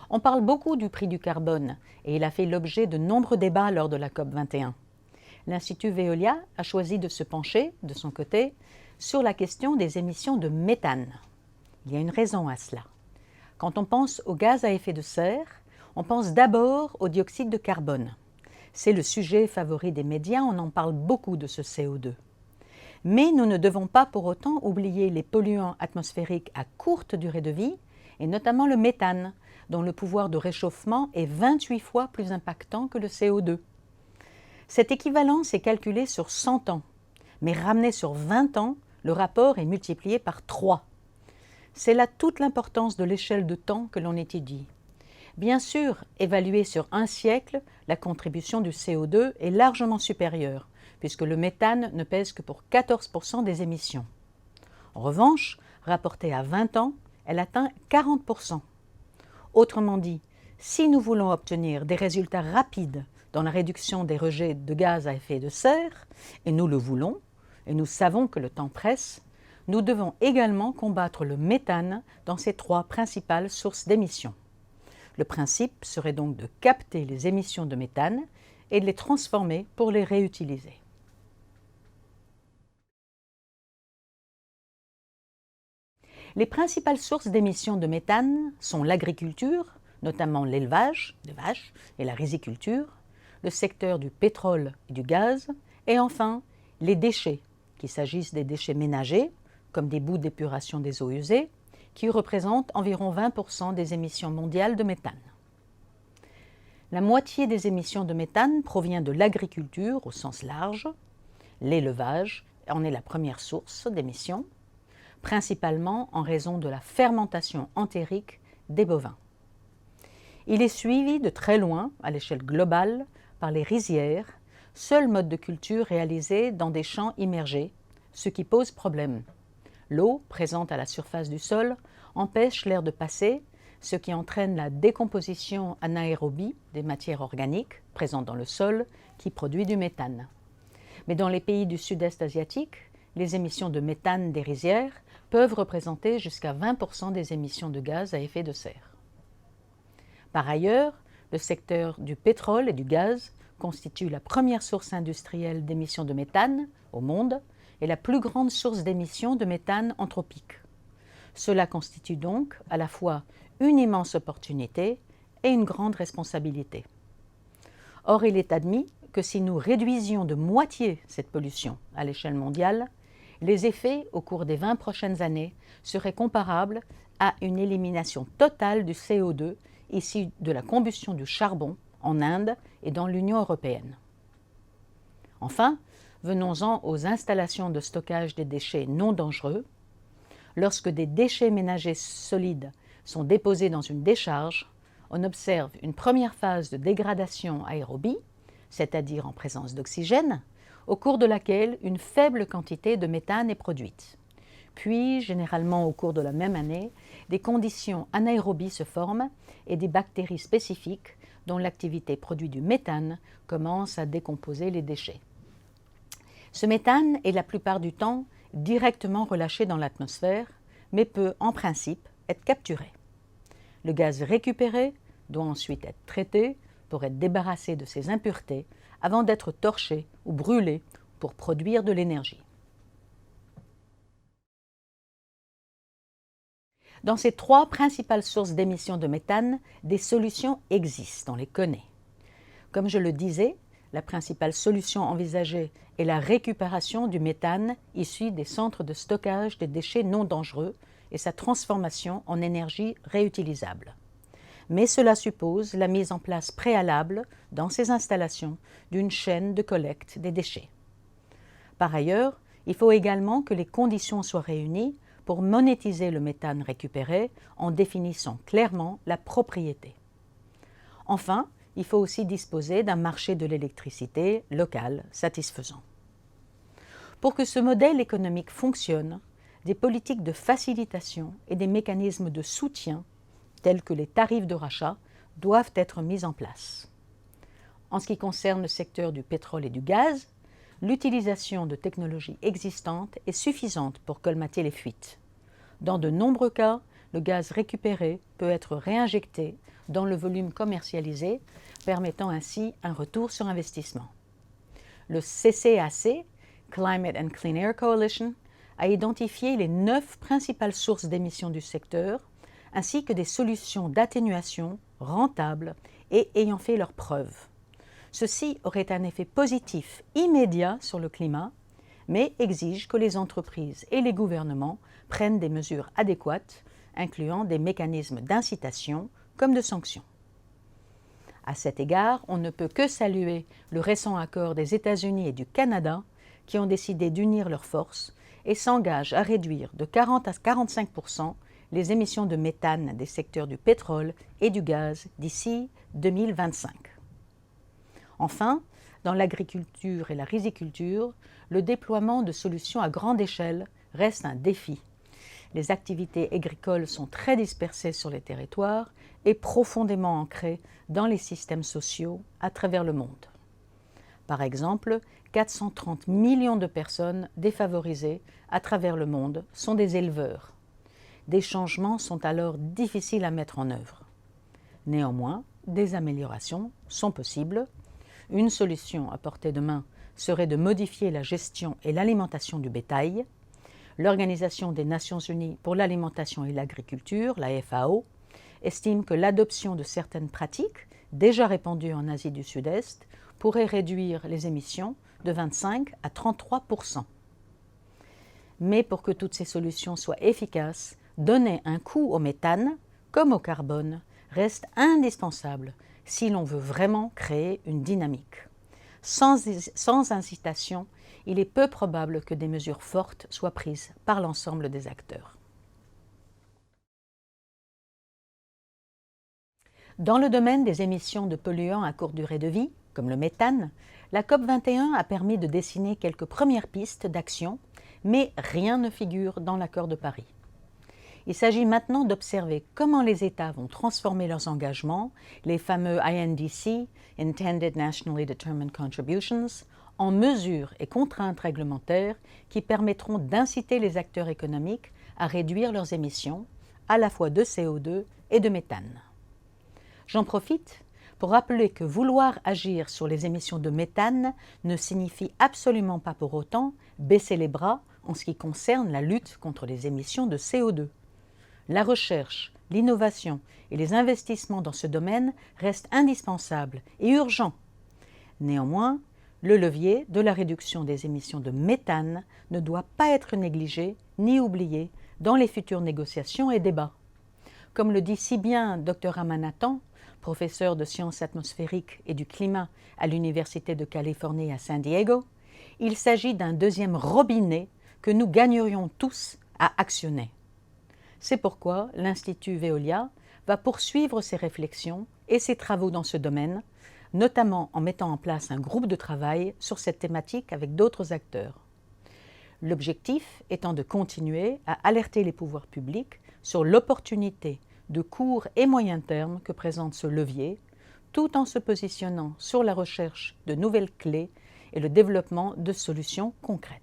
On parle beaucoup du prix du carbone et il a fait l'objet de nombreux débats lors de la COP 21. L'Institut Veolia a choisi de se pencher, de son côté, sur la question des émissions de méthane. Il y a une raison à cela. Quand on pense aux gaz à effet de serre, on pense d'abord au dioxyde de carbone. C'est le sujet favori des médias, on en parle beaucoup de ce CO2. Mais nous ne devons pas pour autant oublier les polluants atmosphériques à courte durée de vie, et notamment le méthane, dont le pouvoir de réchauffement est 28 fois plus impactant que le CO2. Cette équivalence est calculée sur 100 ans, mais ramenée sur 20 ans, le rapport est multiplié par 3. C'est là toute l'importance de l'échelle de temps que l'on étudie. Bien sûr, évaluée sur un siècle, la contribution du CO2 est largement supérieure, puisque le méthane ne pèse que pour 14% des émissions. En revanche, rapportée à 20 ans, elle atteint 40%. Autrement dit, si nous voulons obtenir des résultats rapides dans la réduction des rejets de gaz à effet de serre, et nous le voulons, et nous savons que le temps presse, nous devons également combattre le méthane dans ses 3 principales sources d'émissions. Le principe serait donc de capter les émissions de méthane et de les transformer pour les réutiliser. Les principales sources d'émissions de méthane sont l'agriculture, notamment l'élevage des vaches et la riziculture, le secteur du pétrole et du gaz, et enfin les déchets, qu'il s'agisse des déchets ménagers, comme des boues d'épuration des eaux usées, qui représentent environ 20% des émissions mondiales de méthane. La moitié des émissions de méthane provient de l'agriculture au sens large. L'élevage en est la première source d'émissions, principalement en raison de la fermentation entérique des bovins. Il est suivi de très loin, à l'échelle globale, par les rizières, seul mode de culture réalisé dans des champs immergés, ce qui pose problème. L'eau, présente à la surface du sol, empêche l'air de passer, ce qui entraîne la décomposition anaérobie des matières organiques présentes dans le sol, qui produit du méthane. Mais dans les pays du sud-est asiatique, les émissions de méthane des rizières peuvent représenter jusqu'à 20% des émissions de gaz à effet de serre. Par ailleurs, le secteur du pétrole et du gaz constitue la première source industrielle d'émissions de méthane au monde et la plus grande source d'émissions de méthane anthropique. Cela constitue donc à la fois une immense opportunité et une grande responsabilité. Or, il est admis que si nous réduisions de moitié cette pollution à l'échelle mondiale, les effets au cours des 20 prochaines années seraient comparables à une élimination totale du CO2 issu de la combustion du charbon en Inde et dans l'Union européenne. Enfin, venons-en aux installations de stockage des déchets non dangereux. Lorsque des déchets ménagers solides sont déposés dans une décharge, on observe une première phase de dégradation aérobie, c'est-à-dire en présence d'oxygène, au cours de laquelle une faible quantité de méthane est produite. Puis, généralement au cours de la même année, des conditions anaérobies se forment et des bactéries spécifiques, dont l'activité produit du méthane, commencent à décomposer les déchets. Ce méthane est la plupart du temps directement relâché dans l'atmosphère, mais peut en principe être capturé. Le gaz récupéré doit ensuite être traité pour être débarrassé de ses impuretés avant d'être torché ou brûlé pour produire de l'énergie. Dans ces 3 principales sources d'émissions de méthane, des solutions existent, on les connaît. Comme je le disais, la principale solution envisagée est la récupération du méthane issu des centres de stockage des déchets non dangereux et sa transformation en énergie réutilisable. Mais cela suppose la mise en place préalable, dans ces installations, d'une chaîne de collecte des déchets. Par ailleurs, il faut également que les conditions soient réunies pour monétiser le méthane récupéré en définissant clairement la propriété. Enfin, il faut aussi disposer d'un marché de l'électricité local satisfaisant. Pour que ce modèle économique fonctionne, des politiques de facilitation et des mécanismes de soutien, tels que les tarifs de rachat, doivent être mis en place. En ce qui concerne le secteur du pétrole et du gaz, l'utilisation de technologies existantes est suffisante pour colmater les fuites. Dans de nombreux cas, le gaz récupéré peut être réinjecté dans le volume commercialisé, permettant ainsi un retour sur investissement. Le CCAC, Climate and Clean Air Coalition, a identifié les 9 principales sources d'émissions du secteur, ainsi que des solutions d'atténuation rentables et ayant fait leurs preuves. Ceci aurait un effet positif immédiat sur le climat, mais exige que les entreprises et les gouvernements prennent des mesures adéquates, incluant des mécanismes d'incitation comme de sanctions. À cet égard, on ne peut que saluer le récent accord des États-Unis et du Canada qui ont décidé d'unir leurs forces et s'engagent à réduire de 40 à 45 % les émissions de méthane des secteurs du pétrole et du gaz d'ici 2025. Enfin, dans l'agriculture et la riziculture, le déploiement de solutions à grande échelle reste un défi. Les activités agricoles sont très dispersées sur les territoires et profondément ancrées dans les systèmes sociaux à travers le monde. Par exemple, 430 millions de personnes défavorisées à travers le monde sont des éleveurs. Des changements sont alors difficiles à mettre en œuvre. Néanmoins, des améliorations sont possibles. Une solution à portée de main serait de modifier la gestion et l'alimentation du bétail. L'Organisation des Nations Unies pour l'alimentation et l'agriculture, la FAO, estime que l'adoption de certaines pratiques, déjà répandues en Asie du Sud-Est, pourrait réduire les émissions de 25 à 33 %. Mais pour que toutes ces solutions soient efficaces, donner un coût au méthane, comme au carbone, reste indispensable si l'on veut vraiment créer une dynamique. Sans incitation, il est peu probable que des mesures fortes soient prises par l'ensemble des acteurs. Dans le domaine des émissions de polluants à courte durée de vie, comme le méthane, la COP21 a permis de dessiner quelques premières pistes d'action, mais rien ne figure dans l'accord de Paris. Il s'agit maintenant d'observer comment les États vont transformer leurs engagements, les fameux INDC, Intended Nationally Determined Contributions, en mesures et contraintes réglementaires qui permettront d'inciter les acteurs économiques à réduire leurs émissions, à la fois de CO2 et de méthane. J'en profite pour rappeler que vouloir agir sur les émissions de méthane ne signifie absolument pas pour autant baisser les bras en ce qui concerne la lutte contre les émissions de CO2. La recherche, l'innovation et les investissements dans ce domaine restent indispensables et urgents. Néanmoins, le levier de la réduction des émissions de méthane ne doit pas être négligé ni oublié dans les futures négociations et débats. Comme le dit si bien Dr Ramanathan, professeur de sciences atmosphériques et du climat à l'Université de Californie à San Diego, il s'agit d'un deuxième robinet que nous gagnerions tous à actionner. C'est pourquoi l'Institut Veolia va poursuivre ses réflexions et ses travaux dans ce domaine, notamment en mettant en place un groupe de travail sur cette thématique avec d'autres acteurs. L'objectif étant de continuer à alerter les pouvoirs publics sur l'opportunité de court et moyen terme que présente ce levier, tout en se positionnant sur la recherche de nouvelles clés et le développement de solutions concrètes.